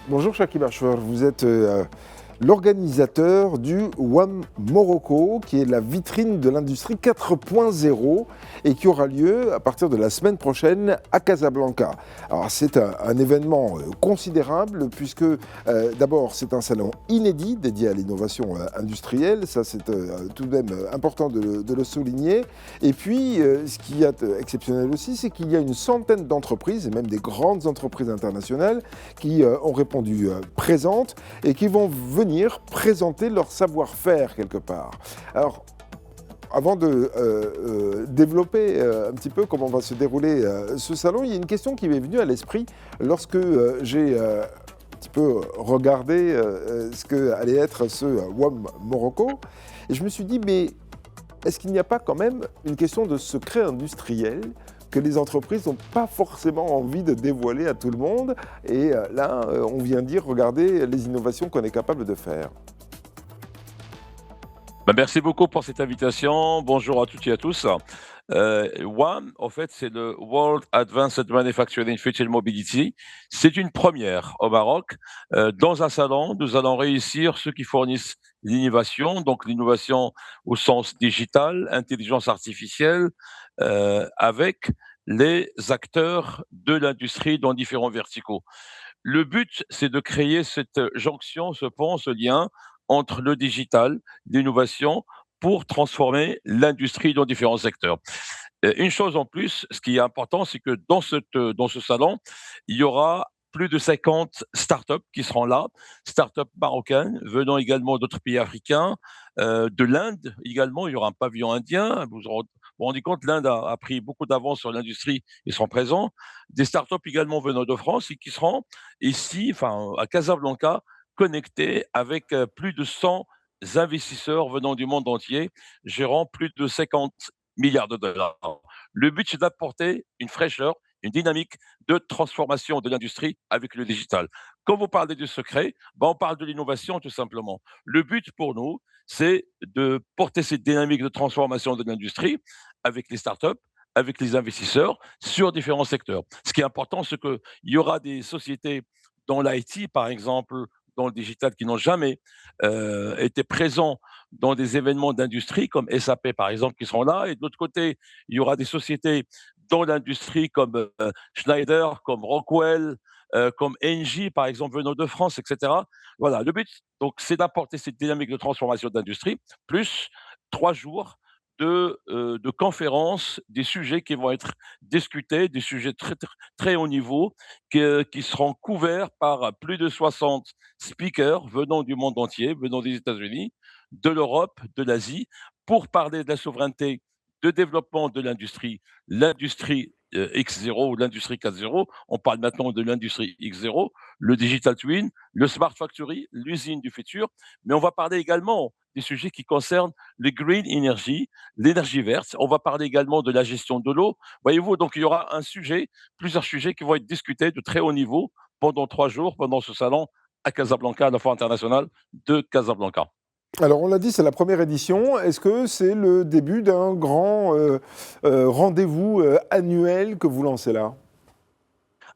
Bonjour Chakib Archour, vous êtes l'organisateur du WAM Morocco, qui est la vitrine de l'industrie 4.0 et qui aura lieu à partir de la semaine prochaine à Casablanca. Alors c'est un événement considérable puisque d'abord c'est un salon inédit dédié à l'innovation industrielle, ça c'est tout de même important de le souligner. Et puis ce qui est exceptionnel aussi, c'est qu'il y a une centaine d'entreprises et même des grandes entreprises internationales qui ont répondu présentes et qui vont venir présenter leur savoir-faire quelque part. Alors, avant de développer un petit peu comment va se dérouler ce salon, il y a une question qui m'est venue à l'esprit lorsque j'ai un petit peu regardé ce que allait être ce WAM Morocco. Et je me suis dit, mais est-ce qu'il n'y a pas quand même une question de secret industriel que les entreprises n'ont pas forcément envie de dévoiler à tout le monde? Et là, on vient dire, regardez les innovations qu'on est capable de faire. Merci beaucoup pour cette invitation. Bonjour à toutes et à tous. WAM, en fait, c'est le World Advanced Manufacturing Future Mobility. C'est une première au Maroc. Dans un salon, nous allons réussir ceux qui fournissent l'innovation, donc l'innovation au sens digital, intelligence artificielle, avec les acteurs de l'industrie dans différents verticaux. Le but, c'est de créer cette jonction, ce pont, ce lien entre le digital, l'innovation, pour transformer l'industrie dans différents secteurs. Une chose en plus, ce qui est important, c'est que dans ce salon, il y aura plus de 50 startups qui seront là, startups marocaines, venant également d'autres pays africains, de l'Inde également, il y aura un pavillon indien. Vous rendez compte, l'Inde a pris beaucoup d'avance sur l'industrie, ils seront présents. Des startups également venant de France et qui seront ici, enfin, à Casablanca, connectés avec plus de 100 investisseurs venant du monde entier, gérant plus de 50 milliards de dollars. Le but, c'est d'apporter une fraîcheur, une dynamique de transformation de l'industrie avec le digital. Quand vous parlez du secret, ben on parle de l'innovation tout simplement. Le but pour nous, c'est de porter cette dynamique de transformation de l'industrie avec les startups, avec les investisseurs sur différents secteurs. Ce qui est important, c'est qu'il y aura des sociétés dans l'IT, par exemple, dans le digital, qui n'ont jamais été présents dans des événements d'industrie comme SAP par exemple qui seront là et de l'autre côté, il y aura des sociétés dans l'industrie comme, Schneider, comme Rockwell, comme Engie par exemple venant de France et cetera. Voilà, le but donc c'est d'apporter cette dynamique de transformation d'industrie plus 3 jours de conférences, des sujets qui vont être discutés, des sujets très haut niveau qui seront couverts par plus de 60 speakers venant du monde entier, venant des États-Unis, de l'Europe, de l'Asie, pour parler de la souveraineté, de développement de l'industrie X0 ou l'industrie 4.0. On parle maintenant de l'industrie X0, le digital twin, le smart factory, l'usine du futur, mais on va parler également des sujets qui concernent le green energy, l'énergie verte. On va parler également de la gestion de l'eau. Voyez-vous, donc il y aura plusieurs sujets qui vont être discutés de très haut niveau pendant 3 jours, pendant ce salon à Casablanca, à la Foire internationale de Casablanca. Alors on l'a dit, c'est la première édition. Est-ce que c'est le début d'un grand rendez-vous annuel que vous lancez là?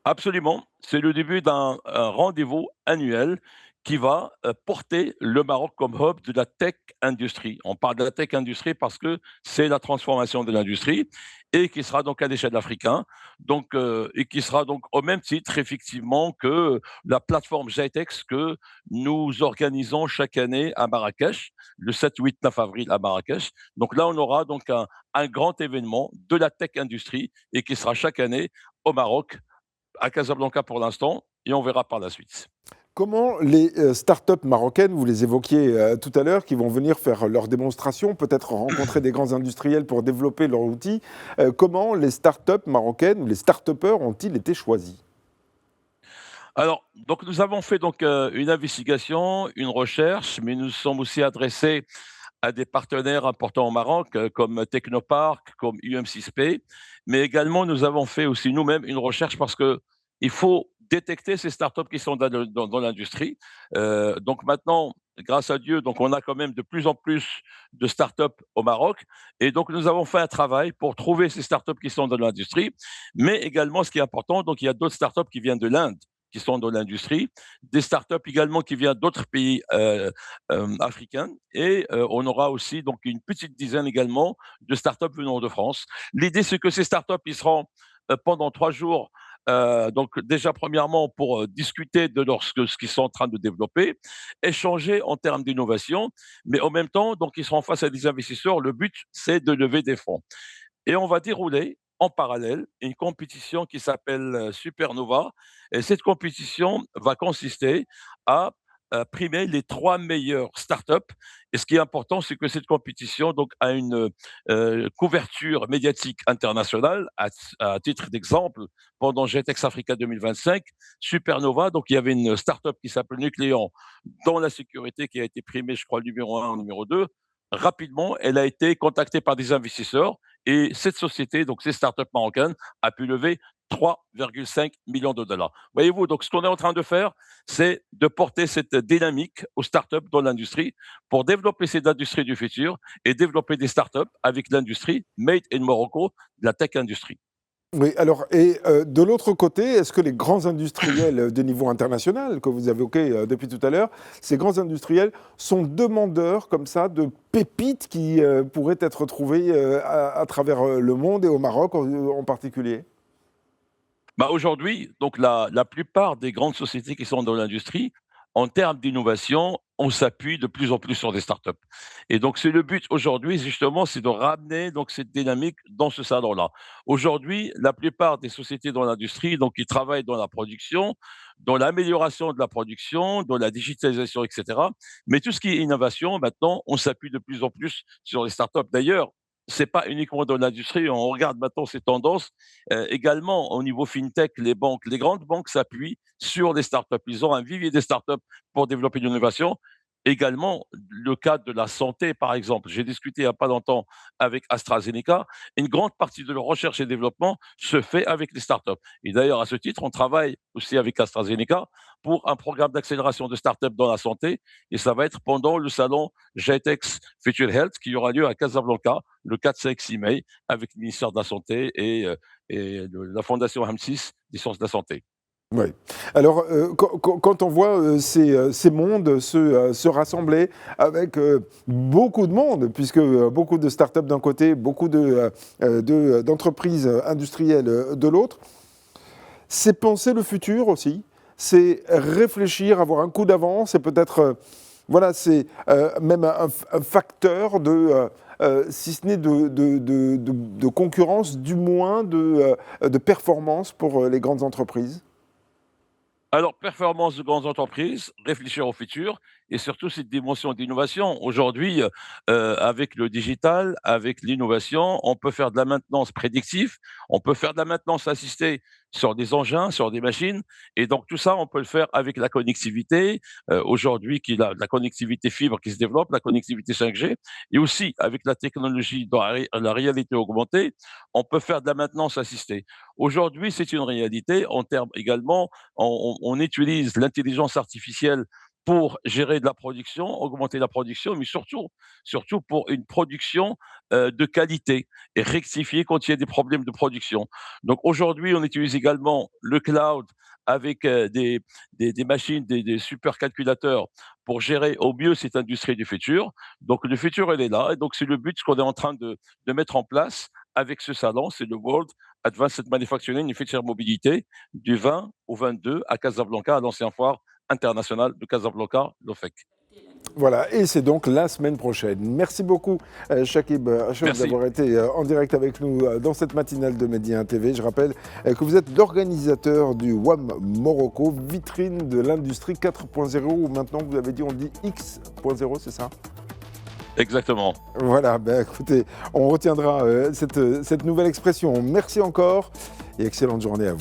Absolument, c'est le début d'un rendez-vous annuel qui va porter le Maroc comme hub de la tech industrie. On parle de la tech industrie parce que c'est la transformation de l'industrie et qui sera donc à l'échelle africaine, donc et qui sera donc au même titre effectivement que la plateforme GITEX que nous organisons chaque année à Marrakech, le 7, 8, 9 avril à Marrakech. Donc là, on aura donc un grand événement de la tech industrie et qui sera chaque année au Maroc à Casablanca pour l'instant et on verra par la suite. Comment les startups marocaines, vous les évoquiez tout à l'heure, qui vont venir faire leurs démonstrations, peut-être rencontrer des grands industriels pour développer leurs outils, comment les startups marocaines ou les start-upers ont-ils été choisis? Alors, donc nous avons fait donc une investigation, une recherche, mais nous sommes aussi adressés à des partenaires importants au Maroc, comme Technopark, comme UM6P, mais également nous avons fait aussi nous-mêmes une recherche parce que il faut détecter ces startups qui sont dans l'industrie. Donc maintenant, grâce à Dieu, donc on a quand même de plus en plus de startups au Maroc et donc nous avons fait un travail pour trouver ces startups qui sont dans l'industrie, mais également ce qui est important, donc il y a d'autres startups qui viennent de l'Inde. qui sont dans l'industrie, des startups également qui viennent d'autres pays africains, et on aura aussi donc une petite dizaine également de startups venant de France. L'idée, c'est que ces startups, ils seront pendant 3 jours. Donc déjà premièrement pour discuter de ce qu'ils sont en train de développer, échanger en termes d'innovation, mais en même temps donc ils seront face à des investisseurs. Le but, c'est de lever des fonds. Et on va dérouler en parallèle une compétition qui s'appelle Supernova. Et cette compétition va consister à primer les 3 meilleures startups. Et ce qui est important, c'est que cette compétition donc, a une couverture médiatique internationale. À titre d'exemple, pendant GTEx Africa 2025, Supernova, donc il y avait une startup qui s'appelle Nucléon dans la sécurité qui a été primée, je crois, numéro 1 ou numéro 2. Rapidement, elle a été contactée par des investisseurs et cette société, donc ces startups marocaines, a pu lever 3,5 millions de dollars. Voyez-vous, donc ce qu'on est en train de faire, c'est de porter cette dynamique aux startups dans l'industrie pour développer cette industrie du futur et développer des startups avec l'industrie made in Morocco, de la tech industrie. Oui, alors, et de l'autre côté, est-ce que les grands industriels de niveau international, que vous évoquez depuis tout à l'heure, ces grands industriels sont demandeurs comme ça de pépites qui pourraient être trouvées à travers le monde et au Maroc en particulier? Bah, aujourd'hui, donc la plupart des grandes sociétés qui sont dans l'industrie, en termes d'innovation, on s'appuie de plus en plus sur des startups. Et donc c'est le but aujourd'hui justement, c'est de ramener donc cette dynamique dans ce salon-là. Aujourd'hui, la plupart des sociétés dans l'industrie, donc ils travaillent dans la production, dans l'amélioration de la production, dans la digitalisation et cetera. Mais tout ce qui est innovation, maintenant, on s'appuie de plus en plus sur les startups. D'ailleurs, c'est pas uniquement dans l'industrie, on regarde maintenant ces tendances. Également, au niveau fintech, les banques, les grandes banques s'appuient sur les startups. Ils ont un vivier des startups pour développer de l'innovation. Également, le cadre de la santé, par exemple. J'ai discuté il n'y a pas longtemps avec AstraZeneca. Une grande partie de leur recherche et développement se fait avec les startups. Et d'ailleurs, à ce titre, on travaille aussi avec AstraZeneca pour un programme d'accélération de startups dans la santé. Et ça va être pendant le salon GTEx Future Health qui aura lieu à Casablanca le 4, 5, 6 mai avec le ministère de la Santé et la Fondation Hamsis des sciences de la santé. Oui. Alors, quand on voit ces mondes se rassembler avec beaucoup de monde, puisque beaucoup de startups d'un côté, beaucoup d'entreprises industrielles de l'autre, c'est penser le futur aussi, c'est réfléchir, avoir un coup d'avance, et peut-être, voilà, c'est même un facteur si ce n'est de concurrence, du moins de performance pour les grandes entreprises. Alors, performance de grandes entreprises, réfléchir au futur et surtout cette dimension d'innovation. Aujourd'hui, avec le digital, avec l'innovation, on peut faire de la maintenance prédictive, on peut faire de la maintenance assistée sur des engins, sur des machines, et donc tout ça, on peut le faire avec la connectivité. Aujourd'hui, qu'il a la connectivité fibre qui se développe, la connectivité 5G, et aussi avec la technologie dans la réalité augmentée, on peut faire de la maintenance assistée. Aujourd'hui, c'est une réalité en termes également on utilise l'intelligence artificielle pour gérer de la production, augmenter la production, mais surtout pour une production de qualité et rectifier quand il y a des problèmes de production. Donc aujourd'hui, on utilise également le cloud avec des machines, des supercalculateurs pour gérer au mieux cette industrie du futur. Donc le futur, elle est là. Et donc c'est le but qu'on est en train de mettre en place avec ce salon, c'est le World Advanced Manufacturing et Future Mobilité du 20 au 22 à Casablanca, à l'ancien foire international de Casablanca, l'OFEC. Voilà, et c'est donc la semaine prochaine. Merci beaucoup, Chakib Achour, d'avoir été en direct avec nous dans cette matinale de Média TV. Je rappelle que vous êtes l'organisateur du WAM Morocco, vitrine de l'industrie 4.0, ou maintenant vous avez dit on dit X.0, c'est ça? Exactement. Voilà, ben écoutez, on retiendra cette nouvelle expression. Merci encore et excellente journée à vous.